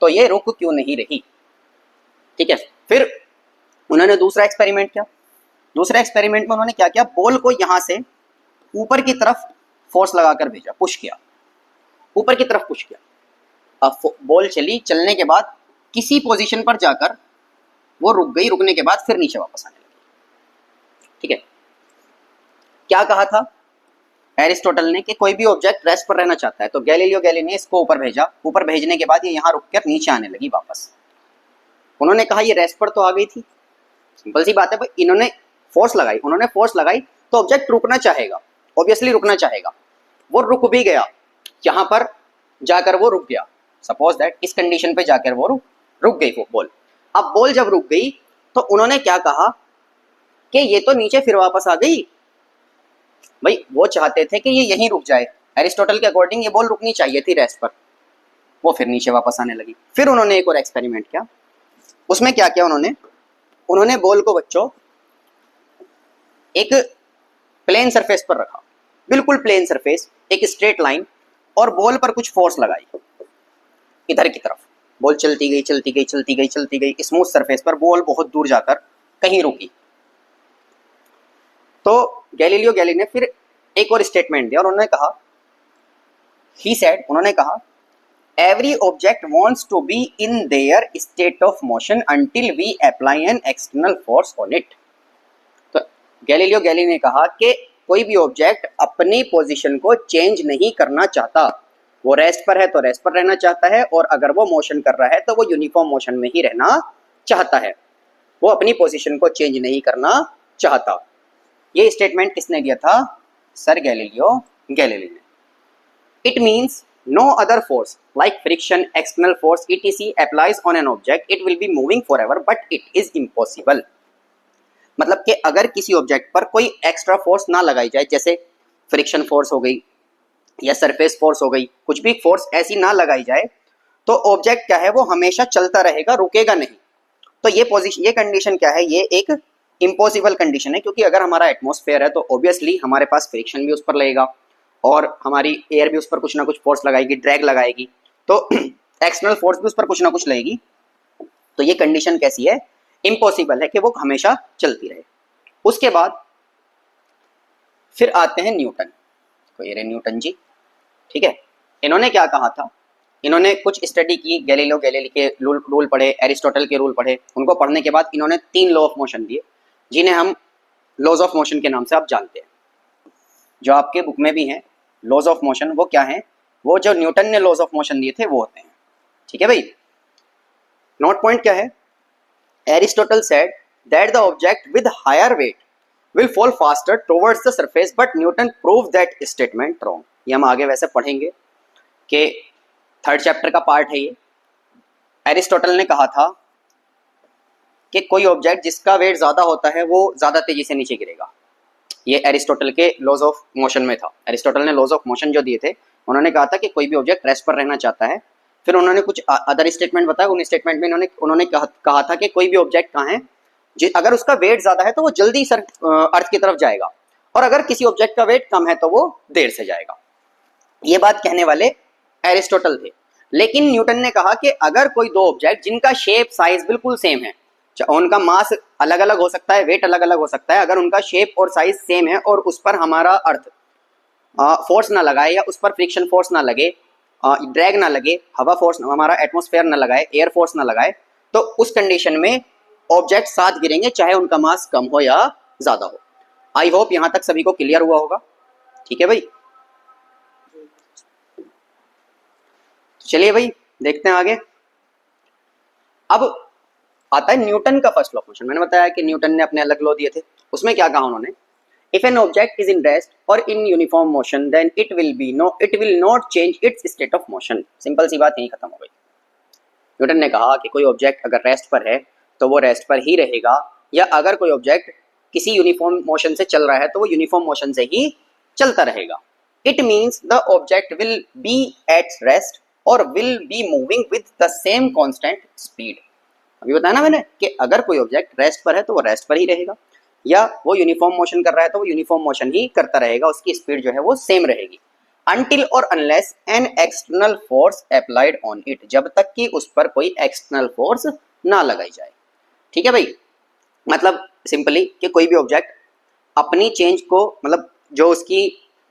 तो ये रुक क्यों नहीं रही? ठीक है। फिर उन्होंने दूसरा एक्सपेरिमेंट किया। दूसरे एक्सपेरिमेंट में उन्होंने क्या किया? बॉल को यहां से ऊपर की तरफ फोर्स लगाकर भेजा, पुश किया, ऊपर की तरफ पुश किया। अब बॉल चली, चलने के बाद किसी पोजीशन पर जाकर वो रुक गई। रुकने के बाद फिर नीचे वापस आने लगी। ठीक है। क्या कहा था एरिस्टोटल ने? कि कोई भी ऑब्जेक्ट रेस्ट पर रहना चाहता है। तो गैलीलियो गैलीली ने इसको ऊपर भेजा। ऊपर भेजने के बाद ये यहाँ रुककर नीचे आने लगी वापस। उन्होंने कहा ये रेस्ट पर तो आ गई थी। सिंपल सी बात है भाई, इन्होंने फोर्स लगाई। उन्होंने फोर्स लगाई तो ऑब्जेक्ट रुकना चाहेगा, ऑब्वियसली रुकना चाहेगा। वो रुक भी गया, यहाँ पर जाकर वो रुक गया। सपोज दैट इस कंडीशन पे जाकर वो रुक गई वो बॉल। अब बॉल जब रुक गई तो उन्होंने क्या कहा कि ये तो नीचे फिर वापस आ गई। भाई वो चाहते थे कि ये यहीं रुक जाए। एरिस्टोटल के अकॉर्डिंग ये बॉल रुकनी चाहिए थी रेस्ट पर। वो फिर नीचे वापस आने लगी। फिर उन्होंने एक और एक्सपेरिमेंट किया। उसमें क्या किया उन्होंने बॉल को बच्चों एक प्लेन सरफेस पर रखा, बिल्कुल प्लेन सरफेस, एक स्ट्रेट लाइन, और बॉल पर कुछ फोर्स लगाई इधर की तरफ। बॉल चलती गई चलती गई चलती गई चलती गई, स्मूथ सरफेस पर बॉल बहुत दूर जाकर कहीं रुकी। तो गैलीलियो गैलीली ने फिर एक और स्टेटमेंट दिया और उन्होंने कहा, ही सेड, उन्होंने कहा, every object wants to be in their state of motion until we apply an external force on it। तो गैलीलियो गैलीली ने कहा कि कोई भी ऑब्जेक्ट अपनी पोजीशन को चेंज नहीं करना चाहता। वो रेस्ट पर है तो रेस्ट पर रहना चाहता है, और अगर वो मोशन कर रहा है तो वो यूनिफॉर्म मोशन में ही रहना चाहता है, वो अपनी पोजीशन को चेंज नहीं करना चाहता। ये स्टेटमेंट किसने दिया था? सर गैलीलियो गैलीली ने। It means no other force like friction, external force etc applies on an object, it will be moving forever but it is impossible। मतलब कि अगर किसी ऑब्जेक्ट पर कोई एक्स्ट्रा फोर्स ना लगाई जाए, जैसे फ्रिक्शन फोर्स हो गई या सरफेस फोर्स हो गई, कुछ भी फोर्स ऐसी ना लगाई जाए, तो ऑब्जेक्ट क्या है, वो हमेशा चलता रहेगा, रुकेगा नहीं। तो ये पोजीशन, ये कंडीशन क्या है, ये एक इम्पॉसिबल कंडीशन है, क्योंकि अगर हमारा एटमॉस्फेयर है तो ऑब्वियसली हमारे पास फ्रिक्शन भी उस पर लगेगा और हमारी एयर भी उस पर कुछ ना कुछ फोर्स लगाएगी, ड्रैग लगाएगी, तो एक्सटर्नल फोर्स भी उस पर कुछ ना कुछ लगेगी। तो ये कंडीशन कैसी है? इम्पॉसिबल है कि वो हमेशा चलती रहे। उसके बाद फिर आते हैं न्यूटन। तो ये रहे न्यूटन जी, ठीक है। इन्होंने क्या कहा था? इन्होंने कुछ स्टडी की, गैलीलियो गैलीली के रूल पढ़े, एरिस्टोटल के रूल पढ़े। उनको पढ़ने के बाद इन्होंने 3 लॉ ऑफ मोशन दिए, जिन्हें हम लॉज ऑफ मोशन के नाम से आप जानते हैं, जो आपके बुक में भी हैं। लॉज ऑफ मोशन वो क्या है? वो जो न्यूटन ने लॉज ऑफ मोशन दिए थे वो होते हैं, ठीक है भाई। नोट पॉइंट क्या है? Aristotle said that the object with higher weight will fall faster towards the surface but Newton prove that statement wrong. ये हम आगे वैसे पढ़ेंगे कि 3rd चैप्टर का पार्ट है ये। एरिस्टोटल ने कहा था कि कोई ऑब्जेक्ट जिसका वेट ज्यादा होता है वो ज्यादा तेजी से नीचे गिरेगा। ये एरिस्टोटल के लॉज ऑफ मोशन में था। एरिस्टोटल ने लॉज ऑफ मोशन जो दिए थे, उन्होंने कहा था कि कोई भी ऑब्जेक्ट रेस्ट पर रहना चाहता है। फिर उन्होंने कुछ अदर स्टेटमेंट बताया। उन स्टेटमेंट में उन्होंने कहा था कि कोई भी ऑब्जेक्ट कहाँ है, अगर उसका वेट ज्यादा है तो वो जल्दी अर्थ की तरफ जाएगा, और अगर किसी ऑब्जेक्ट का वेट कम है तो वो देर से जाएगा। ये बात कहने वाले एरिस्टोटल थे। लेकिन न्यूटन ने कहा कि अगर कोई 2 ऑब्जेक्ट जिनका शेप साइज बिल्कुल सेम है, उनका मास अलग अलग हो सकता है, वेट अलग अलग हो सकता है, अगर उनका शेप और साइज सेम है और उस पर हमारा अर्थ फोर्स ना लगाए या उस पर फ्रिक्शन फोर्स ना लगे, ड्रैग ना लगे, हवा फोर्स, हमारा एटमॉस्फेयर ना लगाए, एयर फोर्स ना लगाए, तो उस कंडीशन में ऑब्जेक्ट साथ गिरेंगे, चाहे उनका मास कम हो या ज्यादा हो। आई होप यहां तक सभी को क्लियर हुआ होगा, ठीक है भाई। चलिए भाई देखते हैं आगे। अब आता है न्यूटन का फर्स्ट लॉ ऑफ मोशन। मैंने बताया कि न्यूटन ने अपने अलग लॉ दिए थे। उसमें क्या कहा उन्होंने? If an object is in rest और in uniform motion then it will not change its state of motion. Simple सी बात यही खत्म हो गई। न्यूटन ने कहा कि कोई ऑब्जेक्ट अगर रेस्ट पर है तो वो रेस्ट पर ही रहेगा, या अगर कोई ऑब्जेक्ट किसी यूनिफॉर्म मोशन से चल रहा है तो वो यूनिफॉर्म मोशन से ही चलता रहेगा। It means the object will be at rest और will be moving with the same constant speed. अभी बताया ना मैंने कि अगर कोई ऑब्जेक्ट रेस्ट पर है तो वो रेस्ट पर ही रहेगा, या वो यूनिफॉर्म मोशन कर रहा है तो वो यूनिफॉर्म मोशन ही करता रहेगा, उसकी स्पीड जो है वो सेम रहेगी। अनटिल और unless an external force applied on it, जब तक कि उस पर कोई एक्सटर्नल फोर्स ना लगाई जाए, ठीक है भाई। मतलब सिंपली कि कोई भी ऑब्जेक्ट अपनी चेंज को, मतलब जो उसकी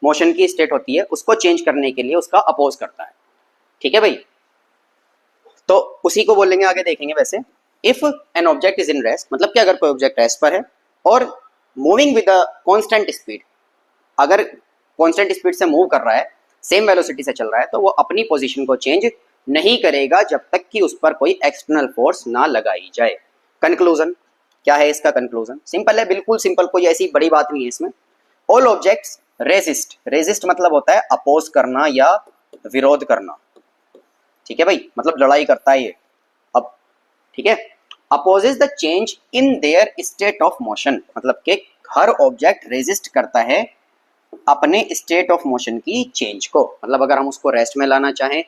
मोशन की स्टेट होती है उसको चेंज करने के लिए उसका अपोज करता है, ठीक है भाई। तो उसी को बोलेंगे, आगे देखेंगे। वैसे if an object is in rest, मतलब कि अगर कोई ऑब्जेक्ट रेस्ट पर है और moving with a constant speed, अगर कांस्टेंट स्पीड से मूव कर रहा है, सेम वेलोसिटी से चल रहा है, तो वो अपनी पोजीशन को चेंज नहीं करेगा जब तक कि उस पर कोई एक्सटर्नल फोर्स ना लगाई जाए। कंक्लूजन क्या है इसका? कंक्लूजन सिंपल है, बिल्कुल सिंपल, कोई ऐसी बड़ी बात नहीं है इसमें। ऑल ऑब्जेक्ट्स रेजिस्ट, रेजिस्ट मतलब होता है अपोज करना या विरोध करना, ठीक है भाई, मतलब लड़ाई करता है ये। अब ठीक है, opposes the change in their state of motion, मतलब कि हर ऑब्जेक्ट रेजिस्ट करता है अपने स्टेट ऑफ मोशन की चेंज को। मतलब अगर हम उसको रेस्ट में लाना चाहें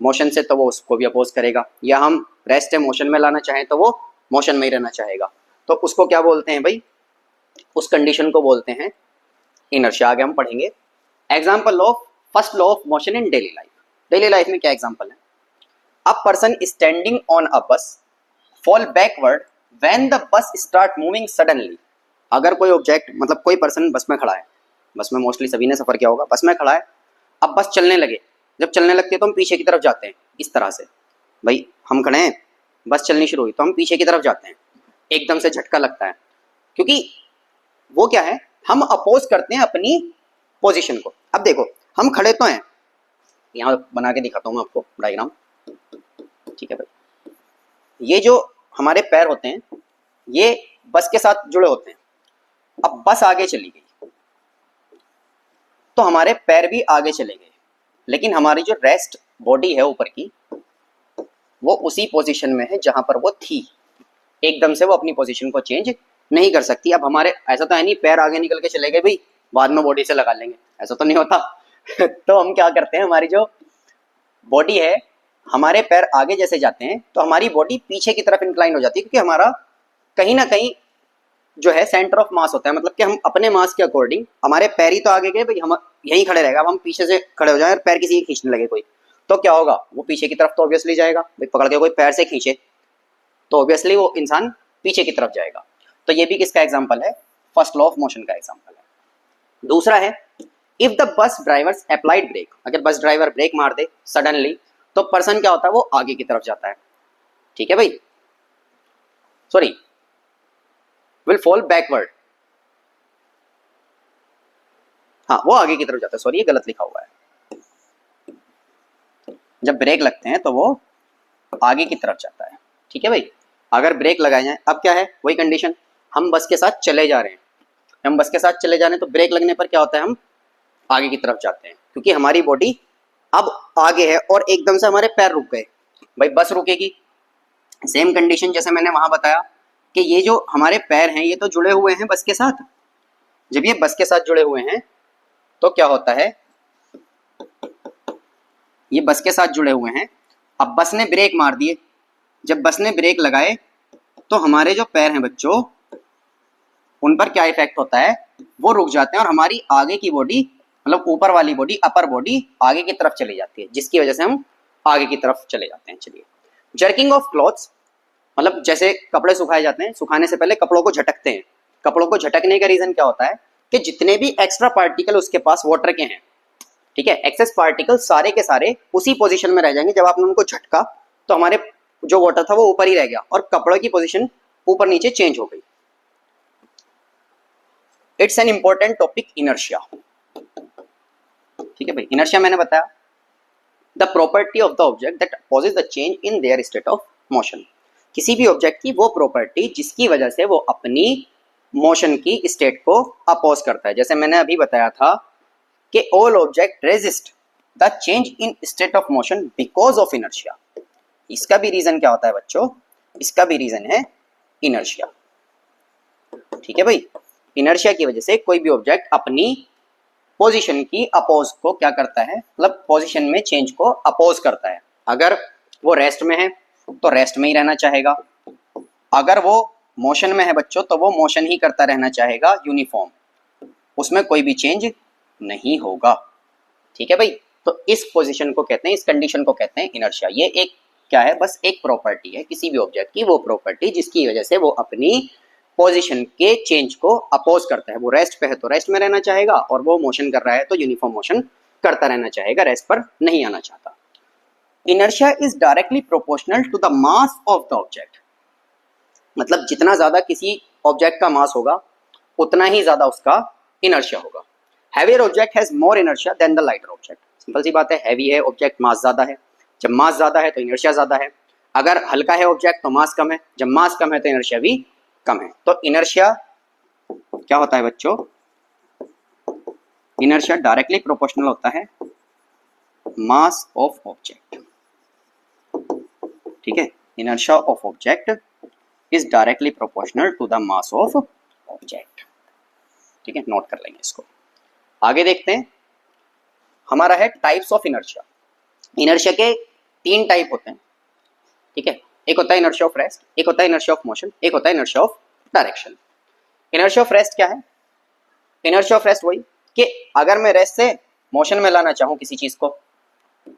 मोशन से तो वो उसको भी अपोज करेगा, या हम रेस्ट से मोशन में लाना चाहें तो वो मोशन में ही रहना चाहेगा। तो उसको क्या बोलते हैं भाई? उस कंडीशन को बोलते हैं इनर्शिया। आगे हम पढ़ेंगे। Example of first law of motion in daily life. Daily life में क्या एग्जाम्पल है? A person standing on a bus fall backward when the bus start moving suddenly. अगर कोई ऑब्जेक्ट मतलब कोई पर्सन बस में खड़ा है, बस में मोस्टली सभी ने सफर किया होगा, बस में खड़ा है, अब बस चलने लगे, जब चलने लगती है तो हम पीछे की तरफ जाते हैं इस तरह से। भाई हम खड़े हैं, बस चलनी शुरू हुई तो हम पीछे की तरफ जाते हैं, एकदम से झटका लगता है, क्योंकि वो क्या है, हम अपोज करते हैं अपनी पोजीशन को। अब देखो हम खड़े तो हैं, यहाँ बना के दिखाता हूँ मैं आपको डायग्राम, ठीक है भाई। ये जो हमारे पैर होते हैं ये बस के साथ जुड़े होते हैं। अब बस आगे चली गई तो हमारे पैर भी आगे चले गए, लेकिन हमारी जो रेस्ट बॉडी है ऊपर की वो उसी पोजीशन में है जहां पर वो थी, एकदम से वो अपनी पोजीशन को चेंज नहीं कर सकती। अब हमारे ऐसा तो है नहीं पैर आगे निकल के चले गए भाई बाद में बॉडी से लगा लेंगे, ऐसा तो नहीं होता। तो हम क्या करते हैं, हमारी जो बॉडी है, हमारे पैर आगे जैसे जाते हैं तो हमारी बॉडी पीछे की तरफ इंक्लाइन हो जाती है, क्योंकि हमारा कहीं ना कहीं जो है सेंटर ऑफ मास होता है, मतलब कि हम अपने मास के अकॉर्डिंग, हमारे पैर ही तो आगे गए भाई, हम यहीं खड़े रहेगा, अब हम पीछे से खड़े हो जाए और पैर किसी के खींचने लगे कोई, तो क्या होगा, वो पीछे की तरफ तो ऑब्वियसली जाएगा भाई, पकड़ के कोई पैर से खींचे तो ऑब्वियसली वो इंसान पीछे की तरफ जाएगा। तो ये भी किसका एग्जाम्पल है, फर्स्ट लॉ ऑफ मोशन का एग्जाम्पल है। दूसरा है if the bus drivers applied brake, अगर बस ड्राइवर ब्रेक मार दे सडनली तो पर्सन क्या होता है, वो आगे की तरफ जाता है, ठीक है भाई, सॉरी विल फॉल बैकवर्ड, हाँ वो आगे की तरफ जाता है, सॉरी ये गलत लिखा हुआ है, जब ब्रेक लगते हैं तो वो आगे की तरफ जाता है, ठीक है भाई। अगर ब्रेक लगाए जाए, अब क्या है वही कंडीशन, हम बस के साथ चले जा रहे हैं, हम बस के साथ चले जा रहे हैं तो ब्रेक लगने पर क्या होता है, हम आगे की तरफ जाते हैं, क्योंकि हमारी बॉडी अब आगे है और एकदम से हमारे पैर रुक गए, भाई बस रुकेगी। सेम कंडीशन जैसे मैंने वहां बताया कि ये जो हमारे पैर हैं ये तो जुड़े हुए हैं बस के साथ, जब ये बस के साथ जुड़े हुए हैं तो क्या होता है, ये बस के साथ जुड़े हुए हैं, अब बस ने ब्रेक मार दिए, जब बस ने ब्रेक लगाए तो हमारे जो पैर हैं बच्चों उन पर क्या इफेक्ट होता है, वो रुक जाते हैं और हमारी आगे की बॉडी मतलब ऊपर वाली बॉडी अपर बॉडी आगे की तरफ चली जाती है, जिसकी वजह से हम आगे की तरफ चले जाते हैं। चलिए जर्किंग ऑफ क्लॉथ्स, मतलब जैसे कपड़े सुखाए जाते हैं, सुखाने से पहले कपड़ों को झटकते हैं, कपड़ों को झटकने का रीजन क्या होता है कि जितने भी एक्स्ट्रा पार्टिकल उसके पास वाटर के हैं, ठीक है, एक्सेस पार्टिकल सारे के सारे उसी पोजीशन में रह जाएंगे, जब आपने उनको झटका तो हमारे जो वाटर था वो ऊपर ही रह गया और कपड़ों की पोजीशन ऊपर नीचे चेंज हो गई। It's an important topic inertia, ठीक है भाई। इनर्शिया मैंने बताया the property of the object that opposes the change in their state of motion, किसी भी ऑब्जेक्ट की वो प्रॉपर्टी जिसकी वजह से वो अपनी मोशन की स्टेट को अपोज करता है। जैसे मैंने अभी बताया था कि all object resist the change in state of motion because of inertia, इसका भी रीजन क्या होता है बच्चों, इसका भी रीजन है इनर्शिया, ठीक है भाई। इनर्शिया की वजह से कोई भी ऑब्जेक्ट अपनी पोजीशन की अपोज को क्या करता है, मतलब पोजीशन में चेंज को अपोज करता है। अगर वो रेस्ट में है तो रेस्ट में ही रहना चाहेगा, अगर वो मोशन में है बच्चों तो वो मोशन ही करता रहना चाहेगा यूनिफॉर्म, उसमें कोई भी चेंज नहीं होगा, ठीक है भाई। तो इस पोजीशन को कहते हैं, इस कंडीशन को कहते हैं इनर्शिया। ये एक क्या है, बस एक प्रॉपर्टी है किसी भी ऑब्जेक्ट की, वो प्रॉपर्टी जिसकी वजह से वो अपनी पोजीशन के चेंज को अपोज करता है। वो रेस्ट पे है तो रेस्ट में रहना चाहेगा और वो मोशन कर रहा है तो यूनिफॉर्म मोशन करता रहना चाहेगा, रेस्ट पर नहीं आना चाहता। Inertia is directly proportional to the mass of the object, मतलब जितना ज्यादा किसी ऑब्जेक्ट का मास होगा उतना ही ज्यादा उसका इनर्शिया होगा। Heavier object has more inertia than the lighter object, simple सी बात है, हैवी है ऑब्जेक्ट, मास ज्यादा है, जब मास ज्यादा है तो इनर्शिया ज्यादा है, अगर हल्का है ऑब्जेक्ट तो मास कम है, जब मास कम है तो इनर्शिया भी कम है। तो इनर्शिया क्या होता है बच्चों, इनर्शिया डायरेक्टली प्रोपोर्शनल होता है मास ऑफ ऑब्जेक्ट, ठीक है, inertia of object is directly proportional to the mass of object, ठीक है, नोट कर लेंगे इसको। आगे देखते हैं, हमारा है टाइप्स ऑफ इनर्शिया। इनर्शिया के 3 टाइप होते हैं, ठीक है, एक होता है इनर्शिया ऑफ रेस्ट, एक होता है इनर्शिया ऑफ मोशन, एक होता है inertia of direction. Inertia of rest क्या है, इनर्शिया ऑफ रेस्ट वही कि अगर मैं रेस्ट से मोशन में लाना चाहूं किसी चीज को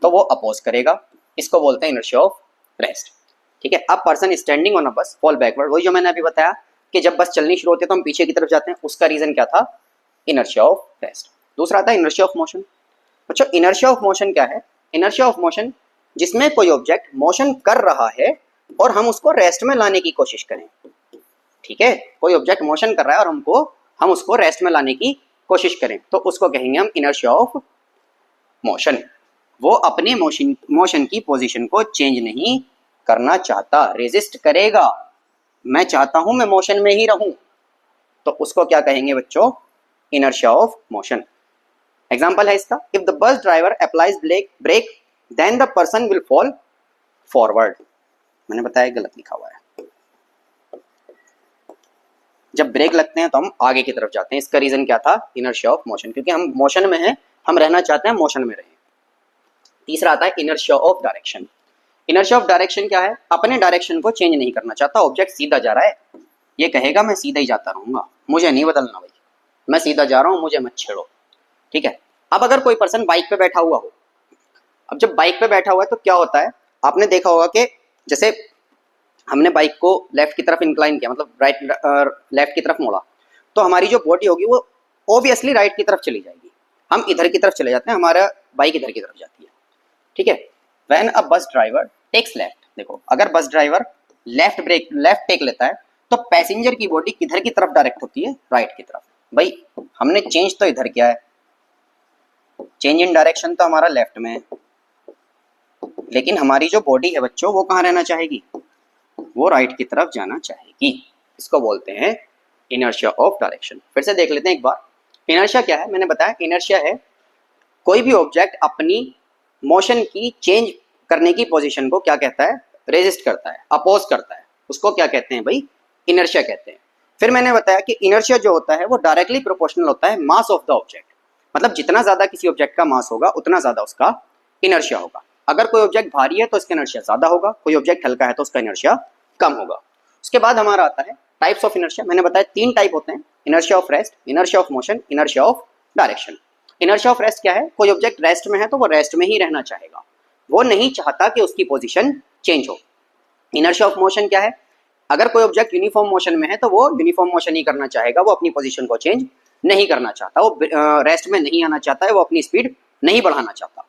तो वो अपोज करेगा, इसको बोलते हैं इनर्शिया ऑफ रेस्ट। ठीक है, अब person standing on a bus fall backward, वही जो मैंने अभी बताया कि जब बस चलनी शुरू होती है तो हम पीछे की तरफ जाते हैं, उसका रीजन क्या था, इनर्शिया ऑफ रेस्ट। दूसरा था इनर्शिया ऑफ मोशन। बच्चों इनर्शिया ऑफ मोशन क्या है, इनर्शिया ऑफ मोशन जिसमें कोई ऑब्जेक्ट मोशन कर रहा है और हम उसको रेस्ट में लाने की कोशिश करें। ठीक है, कोई ऑब्जेक्ट मोशन कर रहा है और हम उसको रेस्ट में लाने की कोशिश करें तो उसको कहेंगे हम इनर्शिया ऑफ मोशन। वो अपने मोशन की पोजीशन को चेंज नहीं करना चाहता, रेजिस्ट करेगा, मैं चाहता हूं मैं मोशन में ही रहूं, तो उसको क्या कहेंगे बच्चों, इनर्शिया ऑफ मोशन। एग्जांपल है इसका, if the bus driver applies brake then the person will fall forward. मैंने बताया गलत लिखा हुआ है, जब ब्रेक लगते हैं तो हम आगे की तरफ जाते हैं, इसका रीजन क्या था, इनर्शिया ऑफ मोशन, क्योंकि हम मोशन में हैं, हम रहना चाहते हैं मोशन में रहें। तीसरा आता है inertia of direction. Inertia of direction क्या है, अपने डायरेक्शन को चेंज नहीं करना चाहता, ऑब्जेक्ट सीधा जा रहा है, ये कहेगा मैं सीधा ही जाता रहूंगा, मुझे नहीं बदलना भाई, मैं सीधा जा रहा हूं, मुझे मत छेड़ो। ठीक है, अब अगर कोई पर्सन बाइक पे बैठा हुआ हो, अब जब बाइक पे बैठा हुआ है तो क्या होता है, आपने देखा होगा कि जैसे हमने बाइक को लेफ्ट की तरफ इंक्लाइन किया, मतलब लेफ्ट की तरफ मोड़ा, तो हमारी जो बॉडी होगी वो ऑब्वियसली राइट की तरफ चली जाएगी, हम इधर की तरफ चले जाते हैं, हमारा बाइक इधर की तरफ जाती है। ठीक है, when a bus driver takes left, देखो अगर बस ड्राइवर लेफ्ट टेक लेता है तो पैसेंजर की बॉडी किधर की तरफ डायरेक्ट होती है, राइट की तरफ। भाई हमने चेंज तो इधर किया है, चेंज इन डायरेक्शन तो हमारा लेफ्ट में है, लेकिन हमारी जो बॉडी है बच्चों वो कहाँ रहना चाहेगी, वो राइट की तरफ जाना चाहेगी, इसको बोलते हैं इनर्शिया ऑफ डायरेक्शन। फिर से देख लेते हैं एक बार, इनर्शिया क्या है, मैंने बताया इनर्शिया है कोई भी ऑब्जेक्ट अपनी मोशन की चेंज करने की पोजीशन को क्या कहता है, रेजिस्ट करता है, अपोज करता है, उसको क्या कहते हैं भाई, इनर्शिया कहते हैं। फिर मैंने बताया कि इनर्शिया जो होता है वो डायरेक्टली प्रोपोर्शनल होता है मास ऑफ द ऑब्जेक्ट, मतलब जितना ज्यादा किसी ऑब्जेक्ट का मास होगा उतना ज्यादा उसका इनर्शिया होगा। अगर कोई ऑब्जेक्ट भारी है तो इसका इनर्शिया ज्यादा होगा, कोई ऑब्जेक्ट हल्का है तो उसका इनर्शिया कम होगा। उसके बाद हमारा आता है टाइप्स ऑफ इनर्शिया। मैंने बताया 3 टाइप होते हैं, inertia of rest, inertia of motion, inertia of direction. Inertia of rest क्या है, कोई ऑब्जेक्ट रेस्ट में है तो वो रेस्ट में ही रहना चाहेगा, वो नहीं चाहता कि उसकी पोजीशन चेंज हो। इनर्शिया ऑफ मोशन क्या है, अगर कोई ऑब्जेक्ट यूनिफॉर्म मोशन में है तो वो यूनिफॉर्म मोशन ही करना चाहेगा, वो अपनी पोजीशन को चेंज नहीं करना चाहता, वो रेस्ट में नहीं आना चाहता है, वो अपनी स्पीड नहीं बढ़ाना चाहता।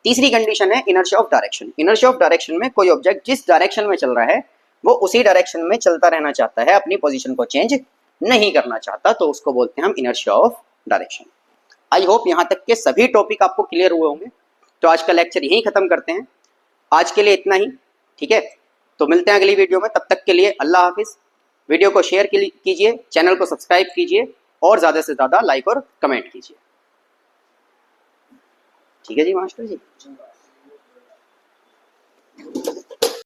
तीसरी कंडीशन है inertia of direction. Inertia of direction में कोई ऑब्जेक्ट जिस डायरेक्शन में चल रहा है वो उसी डायरेक्शन में चलता रहना चाहता है, अपनी पोजीशन को चेंज नहीं करना चाहता, तो उसको बोलते हैं हम inertia of direction. I hope यहाँ तक के सभी टॉपिक आपको क्लियर हुए होंगे। तो आज का लेक्चर यहीं खत्म करते हैं, आज के लिए इतना ही। ठीक है, तो मिलते हैं अगली वीडियो में, तब तक के लिए अल्लाह हाफिज। वीडियो को शेयर कीजिए, चैनल को सब्सक्राइब कीजिए और ज़्यादा से ज़्यादा लाइक और कमेंट कीजिए। ठीक है जी मास्टर जी।